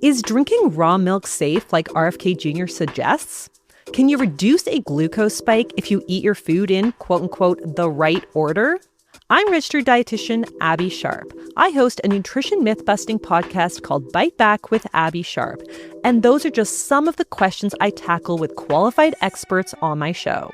Is drinking raw milk safe like RFK Jr. suggests? Can you reduce a glucose spike if you eat your food in, quote unquote, the right order? I'm registered dietitian Abby Sharp. I host a nutrition myth-busting podcast called Bite Back with Abby Sharp. And those are just some of the questions I tackle with qualified experts on my show.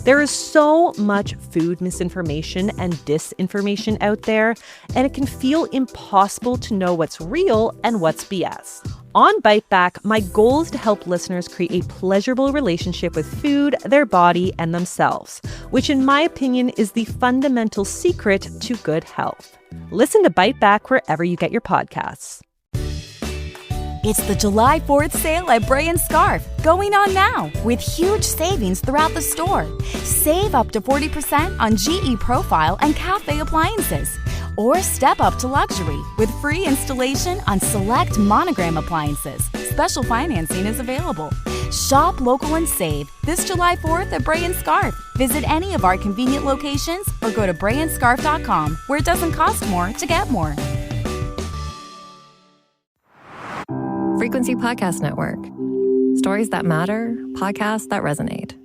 There is so much food misinformation and disinformation out there, and it can feel impossible to know what's real and what's BS. On Bite Back, my goal is to help listeners create a pleasurable relationship with food, their body, and themselves, which in my opinion is the fundamental secret to good health. Listen to Bite Back wherever you get your podcasts. It's the July 4th sale at Bray & Scarf, going on now with huge savings throughout the store. Save up to 40% on GE Profile and Cafe appliances. Or step up to luxury with free installation on select Monogram appliances. Special financing is available. Shop local and save this July 4th at Bray & Scarf. Visit any of our convenient locations or go to brayandscarf.com, where it doesn't cost more to get more. Frequency Podcast Network. Stories that matter, podcasts that resonate.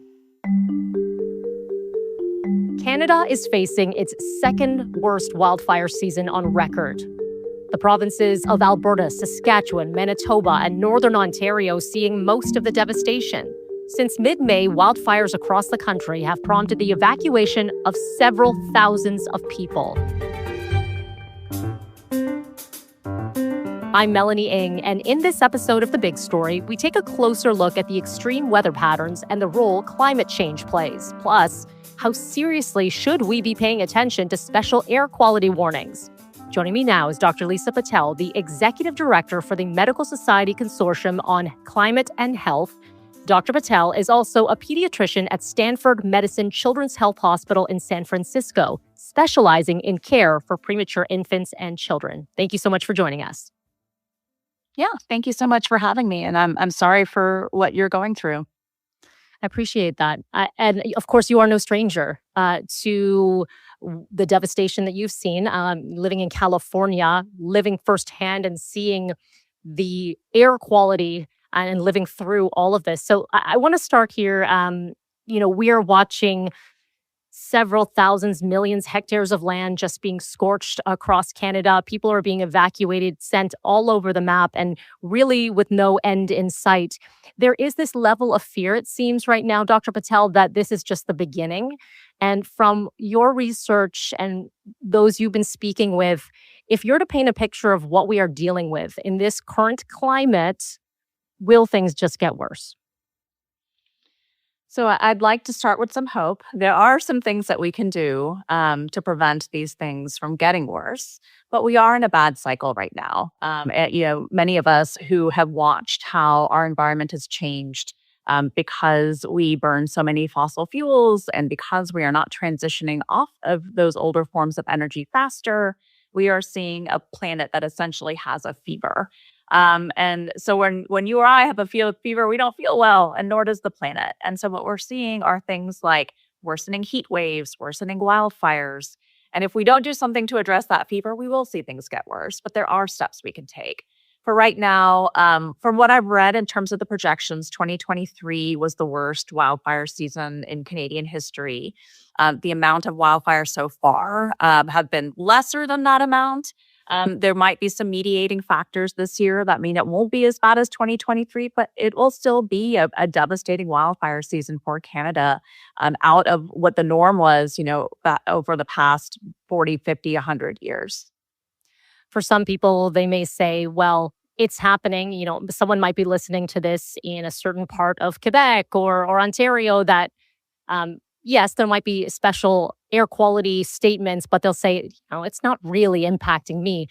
Canada is facing its second worst wildfire season on record. The provinces of Alberta, Saskatchewan, Manitoba, and Northern Ontario seeing most of the devastation. Since mid-May, wildfires across the country have prompted the evacuation of several thousands of people. I'm Melanie Ng, and in this episode of The Big Story, we take a closer look at the extreme weather patterns and the role climate change plays. Plus, how seriously should we be paying attention to special air quality warnings? Joining me now is Dr. Lisa Patel, the Executive Director for the Medical Society Consortium on Climate and Health. Dr. Patel is also a pediatrician at Stanford Medicine Children's Health Hospital in San Francisco, specializing in care for premature infants and children. Thank you so much for joining us. Yeah, thank you so much for having me. And I'm sorry for what you're going through. I appreciate that. And of course, you are no stranger to the devastation that you've seen living in California, living firsthand and seeing the air quality and living through all of this. So I want to start here. We are watching several thousands, millions hectares of land just being scorched across Canada. People are being evacuated, sent all over the map, and really with no end in sight. There is this level of fear, it seems right now, Dr. Patel, that this is just the beginning. And from your research and those you've been speaking with, if you're to paint a picture of what we are dealing with in this current climate, will things just get worse? So I'd like to start with some hope. There are some things that we can do to prevent these things from getting worse, but we are in a bad cycle right now. Many of us who have watched how our environment has changed because we burn so many fossil fuels and because we are not transitioning off of those older forms of energy faster, we are seeing a planet that essentially has a fever. And so when you or I have a fever, we don't feel well, and nor does the planet. And so what we're seeing are things like worsening heat waves, worsening wildfires. And if we don't do something to address that fever, we will see things get worse. But there are steps we can take. For right now, from what I've read in terms of the projections, 2023 was the worst wildfire season in Canadian history. The amount of wildfires so far have been lesser than that amount. There might be some mediating factors this year that mean it won't be as bad as 2023, but it will still be a devastating wildfire season for Canada, out of what the norm was, over the past 40, 50, 100 years. For some people, they may say, well, it's happening. Someone might be listening to this in a certain part of Quebec or Ontario that, yes, there might be special air quality statements, but they'll say, it's not really impacting me.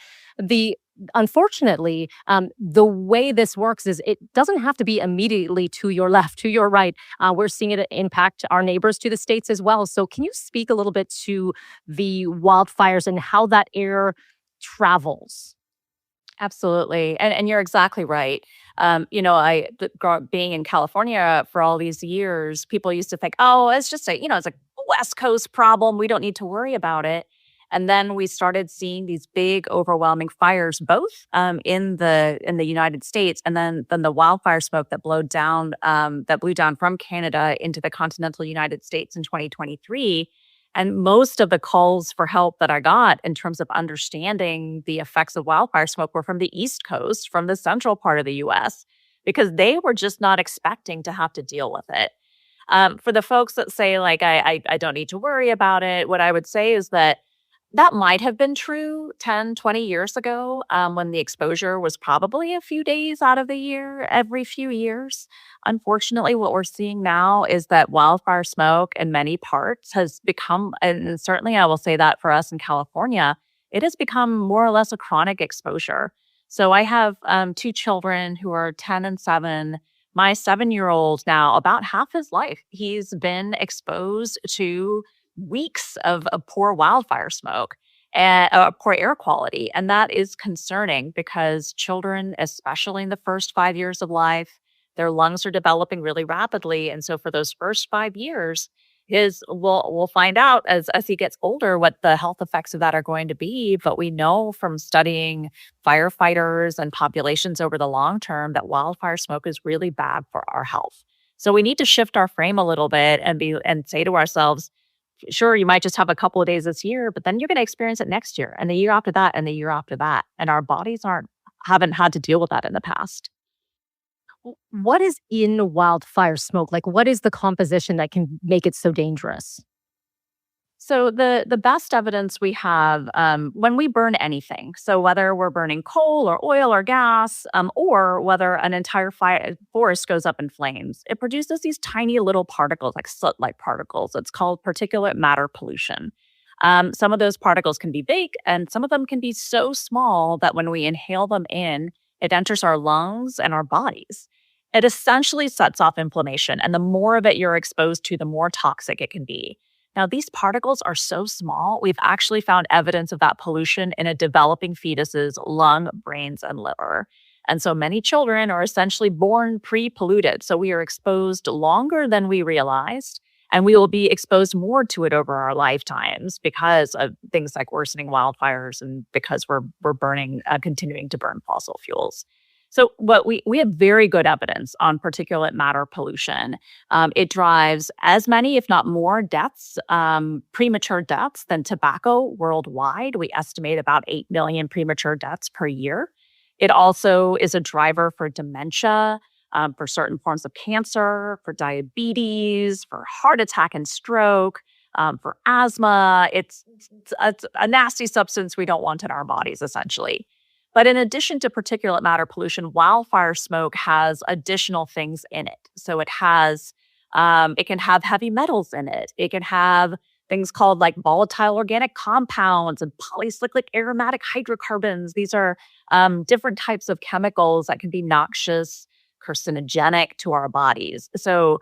Unfortunately, the way this works is it doesn't have to be immediately to your left, to your right. We're seeing it impact our neighbors to the States as well. So can you speak a little bit to the wildfires and how that air travels? Absolutely. And you're exactly right. Being in California for all these years, people used to think, oh, it's just it's a West Coast problem. We don't need to worry about it. And then we started seeing these big, overwhelming fires, both in the United States, and then the wildfire smoke that blew down from Canada into the continental United States in 2023. And most of the calls for help that I got in terms of understanding the effects of wildfire smoke were from the East Coast, from the central part of the US, because they were just not expecting to have to deal with it. For the folks that say, like, I don't need to worry about it, what I would say is that might have been true 10, 20 years ago, when the exposure was probably a few days out of the year, every few years. Unfortunately, what we're seeing now is that wildfire smoke in many parts has become, and certainly I will say that for us in California, it has become more or less a chronic exposure. So I have 2 children who are 10 and 7. My 7-year-old now, about half his life, he's been exposed to weeks of poor wildfire smoke and poor air quality. And that is concerning because children, especially in the first 5 years of life, their lungs are developing really rapidly. And so for those first 5 years, we'll find out as he gets older what the health effects of that are going to be. But we know from studying firefighters and populations over the long term that wildfire smoke is really bad for our health. So we need to shift our frame a little bit and say to ourselves, sure, you might just have a couple of days this year, but then you're going to experience it next year and the year after that and the year after that. And our bodies haven't had to deal with that in the past. What is in wildfire smoke? Like, what is the composition that can make it so dangerous? So the best evidence we have when we burn anything, so whether we're burning coal or oil or gas, or whether an entire forest goes up in flames, it produces these tiny little particles, like soot-like particles. It's called particulate matter pollution. Some of those particles can be big, and some of them can be so small that when we inhale them in, it enters our lungs and our bodies. It essentially sets off inflammation, and the more of it you're exposed to, the more toxic it can be. Now, these particles are so small, we've actually found evidence of that pollution in a developing fetus's lung, brains, and liver. And so many children are essentially born pre-polluted. So we are exposed longer than we realized, and we will be exposed more to it over our lifetimes because of things like worsening wildfires and because we're continuing to burn fossil fuels. So we have very good evidence on particulate matter pollution. It drives as many, if not more, deaths, premature deaths than tobacco worldwide. We estimate about 8 million premature deaths per year. It also is a driver for dementia, for certain forms of cancer, for diabetes, for heart attack and stroke, for asthma. It's a nasty substance we don't want in our bodies, essentially. But in addition to particulate matter pollution, wildfire smoke has additional things in it. So it can have heavy metals in it. It can have things called like volatile organic compounds and polycyclic aromatic hydrocarbons. These are different types of chemicals that can be noxious, carcinogenic to our bodies. So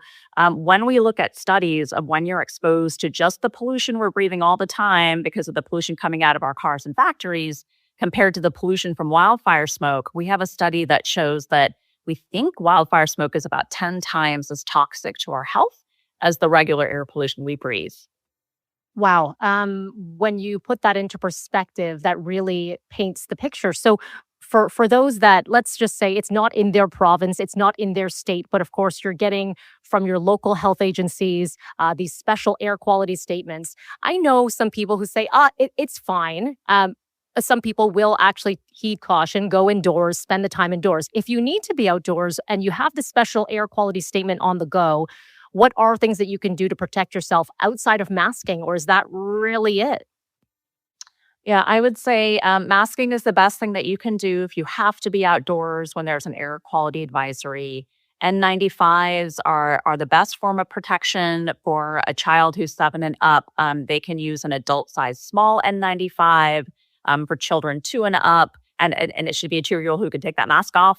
when we look at studies of when you're exposed to just the pollution we're breathing all the time because of the pollution coming out of our cars and factories, compared to the pollution from wildfire smoke, we have a study that shows that we think wildfire smoke is about 10 times as toxic to our health as the regular air pollution we breathe. Wow. When you put that into perspective, that really paints the picture. So for those that, let's just say it's not in their province, it's not in their state, but of course you're getting from your local health agencies, these special air quality statements. I know some people who say, it's fine. Some people will actually heed caution, go indoors, spend the time indoors. If you need to be outdoors and you have the special air quality statement on the go, what are things that you can do to protect yourself outside of masking, or is that really it? Yeah, I would say masking is the best thing that you can do if you have to be outdoors when there's an air quality advisory. N95s are the best form of protection for a child who's 7 and up. They can use an adult-sized small N95. For children 2 and up, and it should be a 2-year-old who could take that mask off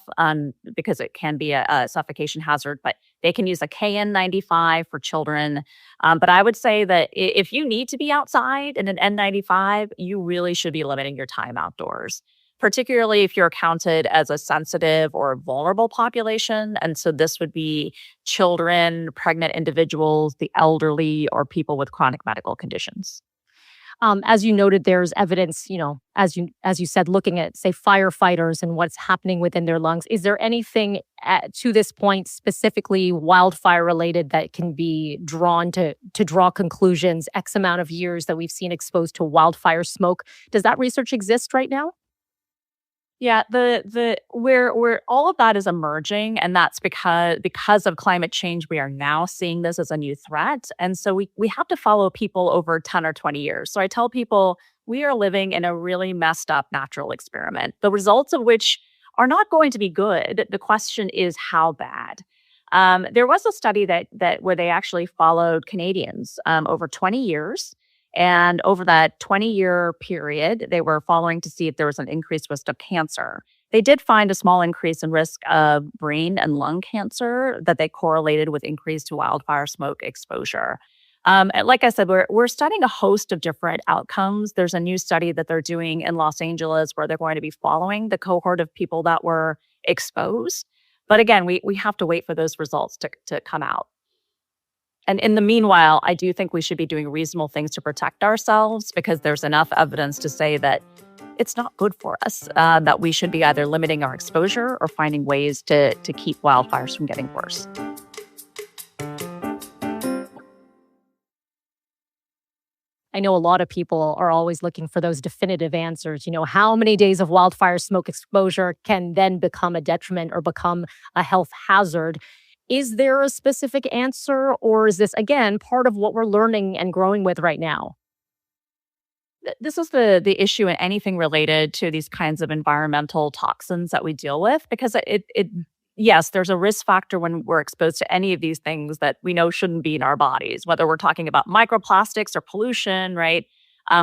because it can be a suffocation hazard, but they can use a KN95 for children. But I would say that if you need to be outside in an N95, you really should be limiting your time outdoors, particularly if you're counted as a sensitive or vulnerable population. And so this would be children, pregnant individuals, the elderly, or people with chronic medical conditions. As you noted, there's evidence, as you said, looking at, say, firefighters and what's happening within their lungs. Is there anything to this point, specifically wildfire related, that can be drawn to draw conclusions? X amount of years that we've seen exposed to wildfire smoke. Does that research exist right now? Yeah, the where all of that is emerging, and that's because of climate change, we are now seeing this as a new threat. And so we have to follow people over 10 or 20 years. So I tell people we are living in a really messed up natural experiment, the results of which are not going to be good. The question is how bad. There was a study that where they actually followed Canadians over 20 years. And over that 20-year period, they were following to see if there was an increased risk of cancer. They did find a small increase in risk of brain and lung cancer that they correlated with increased wildfire smoke exposure. And like I said, we're studying a host of different outcomes. There's a new study that they're doing in Los Angeles where they're going to be following the cohort of people that were exposed. But again, we have to wait for those results to come out. And in the meanwhile, I do think we should be doing reasonable things to protect ourselves because there's enough evidence to say that it's not good for us, that we should be either limiting our exposure or finding ways to keep wildfires from getting worse. I know a lot of people are always looking for those definitive answers. How many days of wildfire smoke exposure can then become a detriment or become a health hazard? Is there a specific answer, or is this, again, part of what we're learning and growing with right now? This is the issue in anything related to these kinds of environmental toxins that we deal with, because yes, there's a risk factor when we're exposed to any of these things that we know shouldn't be in our bodies, whether we're talking about microplastics or pollution, right?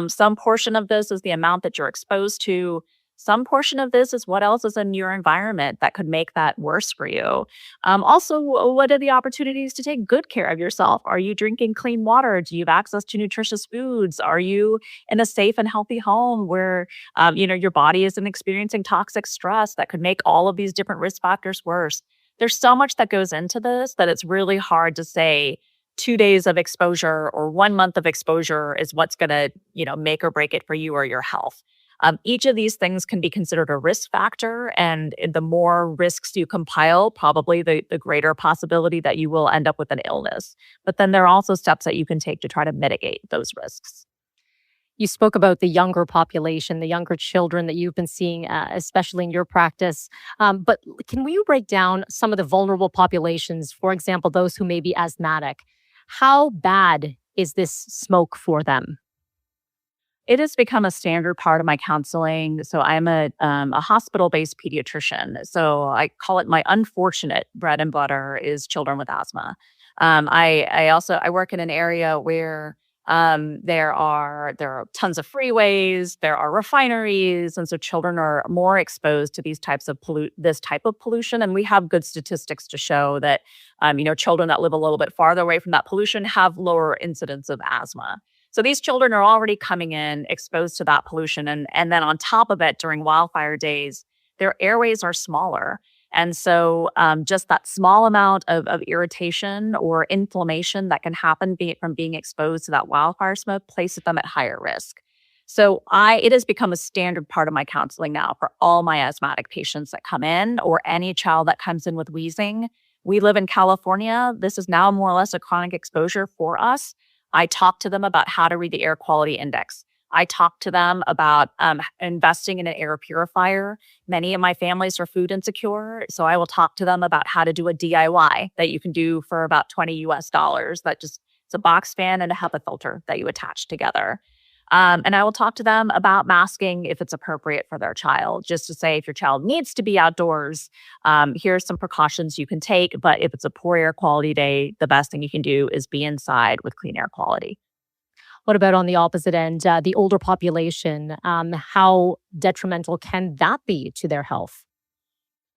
Some portion of this is the amount that you're exposed to. Some portion of this is what else is in your environment that could make that worse for you. Also, what are the opportunities to take good care of yourself? Are you drinking clean water? Do you have access to nutritious foods? Are you in a safe and healthy home where your body isn't experiencing toxic stress that could make all of these different risk factors worse? There's so much that goes into this that it's really hard to say 2 days of exposure or 1 month of exposure is what's going to make or break it for you or your health. Each of these things can be considered a risk factor, and the more risks you compile, probably the greater possibility that you will end up with an illness. But then there are also steps that you can take to try to mitigate those risks. You spoke about the younger population, the younger children that you've been seeing, especially in your practice. But can we break down some of the vulnerable populations, for example, those who may be asthmatic? How bad is this smoke for them? It has become a standard part of my counseling. So I'm a hospital-based pediatrician. So I call it my unfortunate bread and butter is children with asthma. I work in an area where there are tons of freeways, there are refineries, and so children are more exposed to this type of pollution. And we have good statistics to show that children that live a little bit farther away from that pollution have lower incidence of asthma. So these children are already coming in exposed to that pollution. And then on top of it, during wildfire days, their airways are smaller. And so just that small amount of irritation or inflammation that can happen from being exposed to that wildfire smoke places them at higher risk. So it has become a standard part of my counseling now for all my asthmatic patients that come in or any child that comes in with wheezing. We live in California. This is now more or less a chronic exposure for us. I talk to them about how to read the air quality index. I talk to them about investing in an air purifier. Many of my families are food insecure, so I will talk to them about how to do a DIY that you can do for about $20 it's a box fan and a HEPA filter that you attach together. And I will talk to them about masking if it's appropriate for their child, just to say if your child needs to be outdoors, here's some precautions you can take. But if it's a poor air quality day, the best thing you can do is be inside with clean air quality. What about on the opposite end, the older population? How detrimental can that be to their health?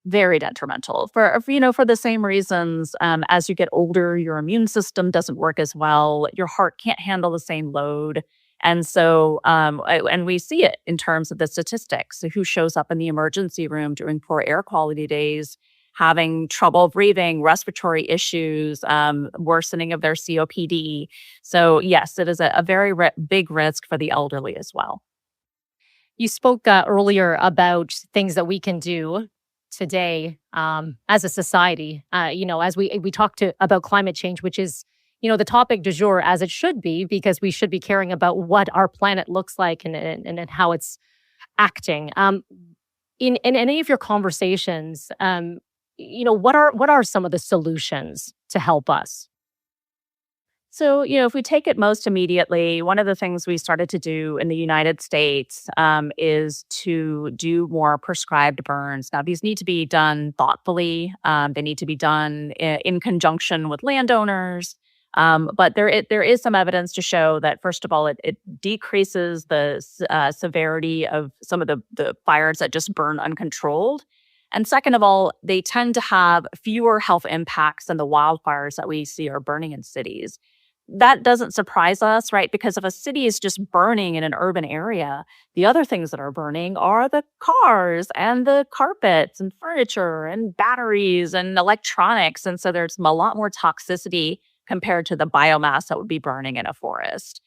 Very detrimental for the same reasons. As you get older, your immune system doesn't work as well. Your heart can't handle the same load. And so, and we see it in terms of the statistics. So who shows up in the emergency room during poor air quality days? having trouble breathing, respiratory issues, worsening of their COPD. So yes, it is a very big risk for the elderly as well. You spoke earlier about things that we can do today as a society. As we talked about climate change, which is the topic du jour, as it should be, because we should be caring about what our planet looks like and how it's acting. In any of your conversations, what are some of the solutions to help us? So, if we take it most immediately, one of the things we started to do in the United States is to do more prescribed burns. Now, these need to be done thoughtfully. They need to be done in conjunction with landowners. But there is some evidence to show that, first of all, it decreases the severity of some of the fires that just burn uncontrolled. And second of all, they tend to have fewer health impacts than the wildfires that we see are burning in cities. That doesn't surprise us, right? Because if a city is just burning in an urban area, the other things that are burning are the cars and the carpets and furniture and batteries and electronics. And so there's a lot more toxicity compared to the biomass that would be burning in a forest.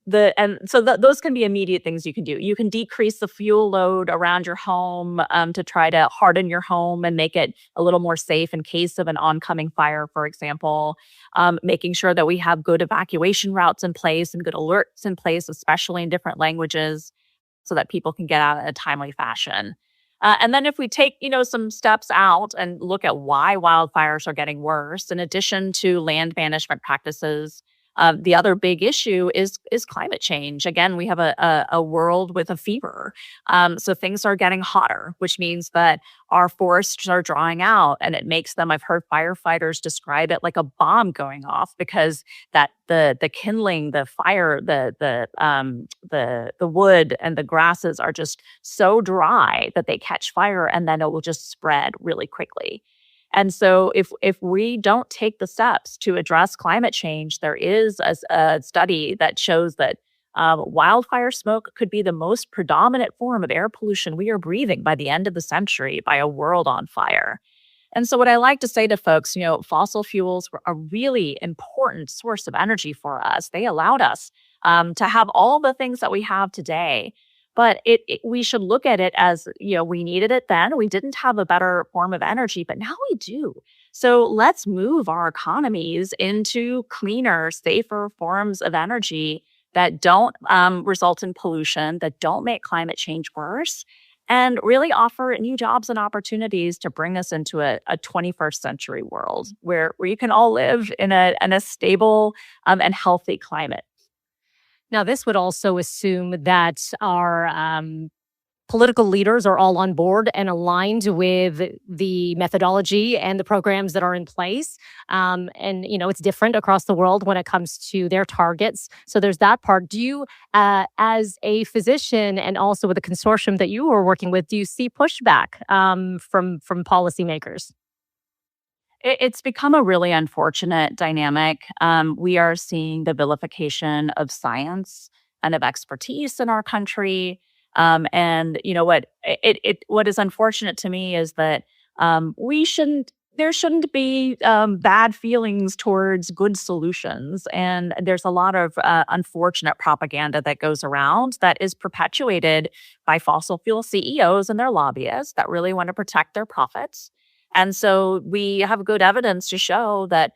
Those can be immediate things you can do. You can decrease the fuel load around your home to try to harden your home and make it a little more safe in case of an oncoming fire, for example. Making sure that we have good evacuation routes in place and good alerts in place, especially in different languages, so that people can get out in a timely fashion. And then if we take, some steps out and look at why wildfires are getting worse, in addition to land management practices, the other big issue is climate change. Again, we have a world with a fever. So things are getting hotter, which means that our forests are drying out, and it makes them, I've heard firefighters describe it like a bomb going off, because that the kindling, the fire, the wood and the grasses are just so dry that they catch fire, and then it will just spread really quickly. And so if we don't take the steps to address climate change, there is a study that shows that wildfire smoke could be the most predominant form of air pollution we are breathing by the end of the century, by a world on fire. And so what I like to say to folks, fossil fuels were a really important source of energy for us. They allowed us to have all the things that we have today. But we should look at it as, we needed it then. We didn't have a better form of energy, but now we do. So let's move our economies into cleaner, safer forms of energy that don't result in pollution, that don't make climate change worse, and really offer new jobs and opportunities to bring us into a 21st century world where you can all live in a stable and healthy climate. Now, this would also assume that our political leaders are all on board and aligned with the methodology and the programs that are in place. It's different across the world when it comes to their targets. So there's that part. Do you, as a physician and also with a consortium that you are working with, do you see pushback from policymakers? It's become a really unfortunate dynamic. We are seeing the vilification of science and of expertise in our country. What is unfortunate to me is that there shouldn't be bad feelings towards good solutions. And there's a lot of unfortunate propaganda that goes around that is perpetuated by fossil fuel CEOs and their lobbyists that really want to protect their profits. And so we have good evidence to show that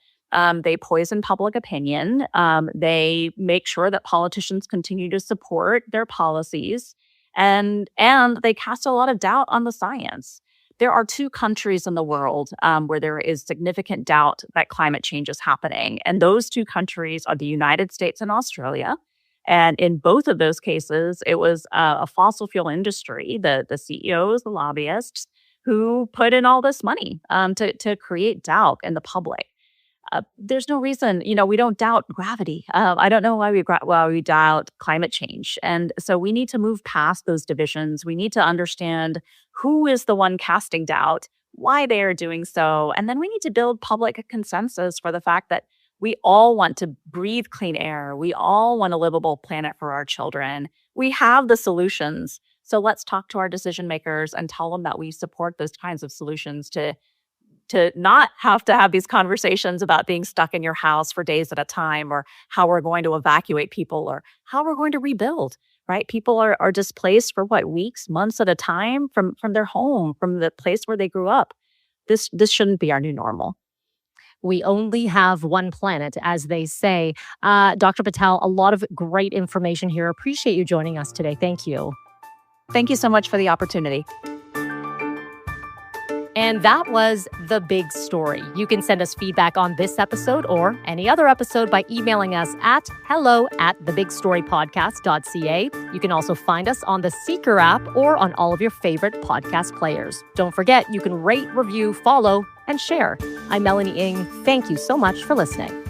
they poison public opinion. They make sure that politicians continue to support their policies, and they cast a lot of doubt on the science. There are 2 countries in the world where there is significant doubt that climate change is happening. And those 2 countries are the United States and Australia. And in both of those cases, it was a fossil fuel industry, the CEOs, the lobbyists, who put in all this money to create doubt in the public. There's no reason, we don't doubt gravity. I don't know why we doubt climate change. And so we need to move past those divisions. We need to understand who is the one casting doubt, why they are doing so. And then we need to build public consensus for the fact that we all want to breathe clean air. We all want a livable planet for our children. We have the solutions. So let's talk to our decision makers and tell them that we support those kinds of solutions to not have to have these conversations about being stuck in your house for days at a time, or how we're going to evacuate people, or how we're going to rebuild, right? People are displaced for weeks, months at a time from their home, from the place where they grew up. This shouldn't be our new normal. We only have one planet, as they say. Dr. Patel, a lot of great information here. Appreciate you joining us today. Thank you. Thank you so much for the opportunity. And that was The Big Story. You can send us feedback on this episode or any other episode by emailing us at hello@thebigstorypodcast.ca. You can also find us on the Seeker app or on all of your favorite podcast players. Don't forget, you can rate, review, follow, and share. I'm Melanie Ng. Thank you so much for listening.